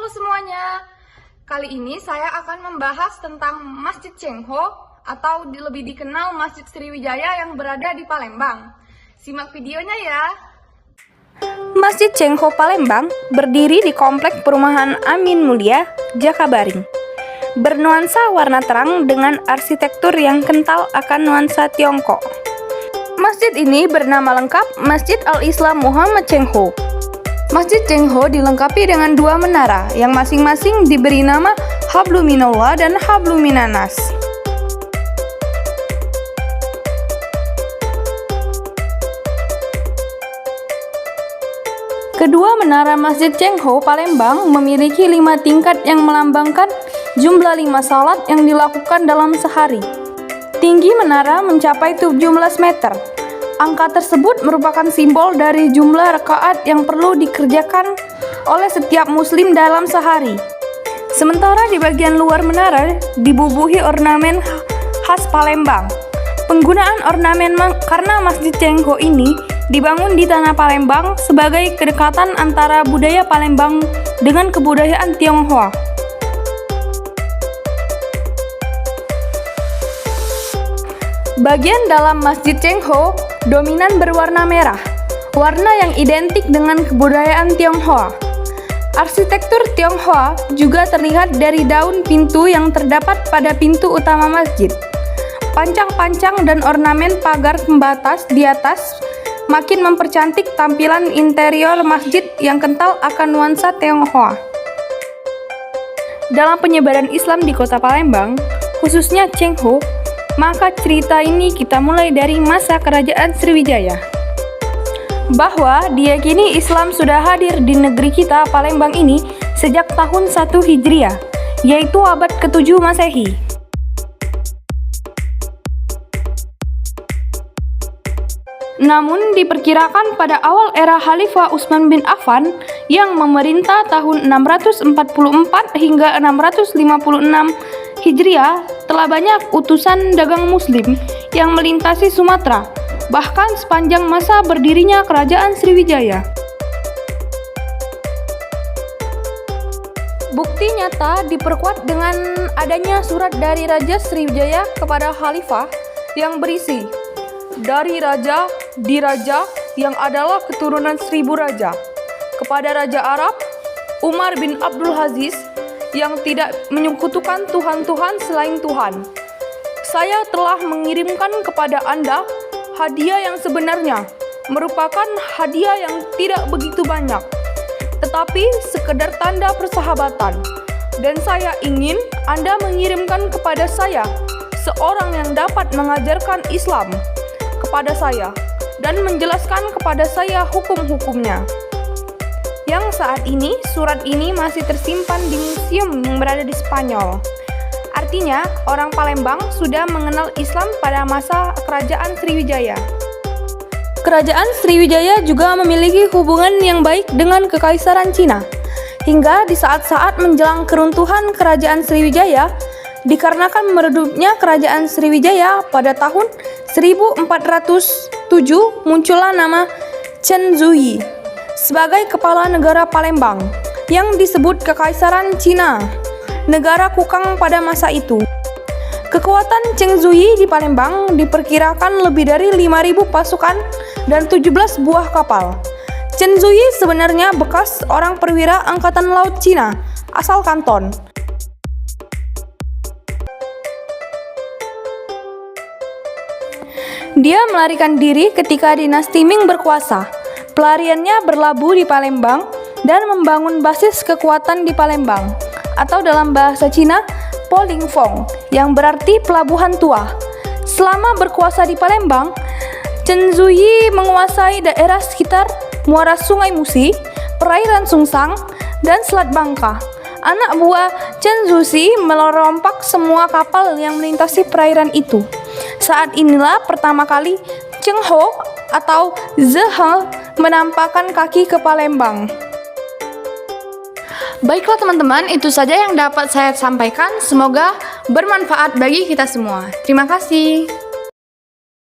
Halo semuanya, kali ini saya akan membahas tentang Masjid Cengho atau lebih dikenal Masjid Sriwijaya yang berada di Palembang. Simak videonya ya. Masjid Cengho Palembang berdiri di komplek perumahan Amin Mulia, Jakabaring. Bernuansa warna terang dengan arsitektur yang kental akan nuansa Tiongkok. Masjid ini bernama lengkap Masjid Al-Islam Muhammad Cengho. Masjid Cengho dilengkapi dengan dua menara yang masing-masing diberi nama Hablu Minallah dan Hablu Minanas. Kedua menara Masjid Cengho Palembang memiliki 5 tingkat yang melambangkan jumlah 5 salat yang dilakukan dalam sehari. Tinggi menara mencapai 17 meter. Angka tersebut merupakan simbol dari jumlah rakaat yang perlu dikerjakan oleh setiap muslim dalam sehari. Sementara di bagian luar menara dibubuhi ornamen khas Palembang. Penggunaan ornamen karena Masjid Cengho ini dibangun di tanah Palembang sebagai kedekatan antara budaya Palembang dengan kebudayaan Tionghoa. Bagian dalam Masjid Cengho dominan berwarna merah, warna yang identik dengan kebudayaan Tionghoa. Arsitektur Tionghoa juga terlihat dari daun pintu yang terdapat pada pintu utama masjid. Pancang-pancang dan ornamen pagar pembatas di atas makin mempercantik tampilan interior masjid yang kental akan nuansa Tionghoa. Dalam penyebaran Islam di kota Palembang, khususnya Cengho, maka cerita ini kita mulai dari masa kerajaan Sriwijaya. Bahwa diyakini Islam sudah hadir di negeri kita Palembang ini sejak tahun 1 Hijriah, yaitu abad ke-7 Masehi. Namun diperkirakan pada awal era Khalifah Utsman bin Affan yang memerintah tahun 644 hingga 656 Hijriah, telah banyak utusan dagang muslim yang melintasi Sumatera, bahkan sepanjang masa berdirinya kerajaan Sriwijaya. Bukti nyata diperkuat dengan adanya surat dari Raja Sriwijaya kepada Khalifah yang berisi, "Dari Raja di Raja yang adalah keturunan 1000 raja, kepada Raja Arab Umar bin Abdul Aziz yang tidak menyekutukan Tuhan-Tuhan selain Tuhan. Saya telah mengirimkan kepada Anda hadiah yang sebenarnya merupakan hadiah yang tidak begitu banyak, tetapi sekedar tanda persahabatan. Dan saya ingin Anda mengirimkan kepada saya seorang yang dapat mengajarkan Islam kepada saya dan menjelaskan kepada saya hukum-hukumnya." Yang saat ini surat ini masih tersimpan di museum yang berada di Spanyol. Artinya, orang Palembang sudah mengenal Islam pada masa kerajaan Sriwijaya. Kerajaan Sriwijaya juga memiliki hubungan yang baik dengan Kekaisaran Cina. Hingga di saat-saat menjelang keruntuhan kerajaan Sriwijaya, dikarenakan meredupnya kerajaan Sriwijaya pada tahun 1407, muncullah nama Chen Zuyi sebagai kepala negara Palembang yang disebut Kekaisaran Cina, negara kukang pada masa itu. Kekuatan Chen Zuyi di Palembang diperkirakan lebih dari 5.000 pasukan dan 17 buah kapal. Chen Zuyi sebenarnya bekas orang perwira Angkatan Laut Cina, asal Kanton. Dia melarikan diri ketika dinasti Ming berkuasa. Pelariannya berlabuh di Palembang dan membangun basis kekuatan di Palembang, atau dalam bahasa Cina, Polingfong, yang berarti pelabuhan tua. Selama berkuasa di Palembang, Chen Zuyi menguasai daerah sekitar muara Sungai Musi, perairan Sungsang, dan Selat Bangka. Anak buah Chen Zuyi merompak semua kapal yang melintasi perairan itu. Saat inilah pertama kali Cengho atau Zehe menampakkan kaki ke Palembang. Baiklah teman-teman, itu saja yang dapat saya sampaikan. Semoga bermanfaat bagi kita semua. Terima kasih.